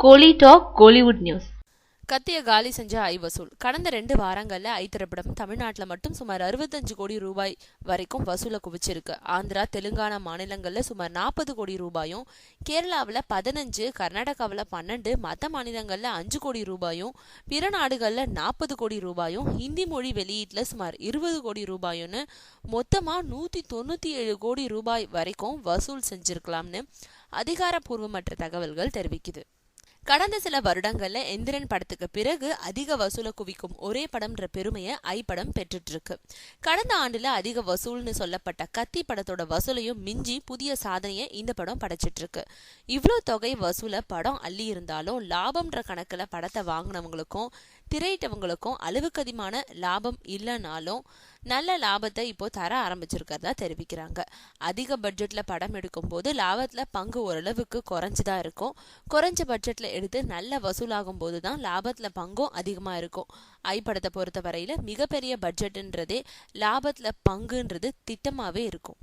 கோலி talk Kollywood news. கத்திய காலி செஞ்ச ஐ வசூல். கடந்த 2 வாரங்கள்ல ஐ திரைப்படம் தமிழ்நாட்டில் மட்டும் சுமார் 65 கோடி ரூபாய் வரைக்கும் வசூலை குவிச்சிருக்கு. ஆந்திரா, தெலுங்கானா மாநிலங்கள்ல சுமார் 40 கோடி ரூபாயும், கேரளாவில் 15, கர்நாடகாவில் 12, மற்ற மாநிலங்கள்ல 5 கோடி ரூபாயும், பிற நாடுகள்ல 40 கோடி ரூபாயும், ஹிந்தி மொழி வெளியீட்டுல சுமார் 20 கோடி ரூபாயும்னு மொத்தமா 197 கோடி ரூபாய் வரைக்கும் வசூல் செஞ்சிருக்கலாம்னு அதிகாரப்பூர்வமற்ற தகவல்கள் தெரிவிக்குது. கடந்த சில வருடங்கள்ல எந்திரன் படத்துக்கு பிறகு அதிக வசூலை குவிக்கும் ஒரே படம்ன்ற பெருமையை ஐ படம் பெற்றுட்டு இருக்கு. கடந்த ஆண்டுல அதிக வசூல்னு சொல்லப்பட்ட கத்தி படத்தோட வசூலையும் மிஞ்சி புதிய சாதனையை இந்த படம் படைச்சிட்டு இருக்கு. இவ்வளோ தொகை வசூல படம் அள்ளி இருந்தாலும் லாபம்ன்ற கணக்குல படத்தை வாங்கினவங்களுக்கும் திரையிட்டவங்களுக்கும் அளவுக்கு அதிகமான லாபம் இல்லைனாலும் நல்ல லாபத்தை இப்போ தர ஆரம்பிச்சிருக்கிறதா தெரிவிக்கிறாங்க. அதிக பட்ஜெட்ல படம் எடுக்கும் போது லாபத்துல பங்கு ஓரளவுக்கு குறைஞ்சுதான் இருக்கும். குறைஞ்ச பட்ஜெட்ல எடுத்து நல்ல வசூலாகும் போதுதான் லாபத்துல பங்கும் அதிகமா இருக்கும். ஐ படத்தை பொறுத்த வரையில மிகப்பெரிய பட்ஜெட்ன்றதே லாபத்துல பங்குன்றது திட்டமாவே இருக்கும்.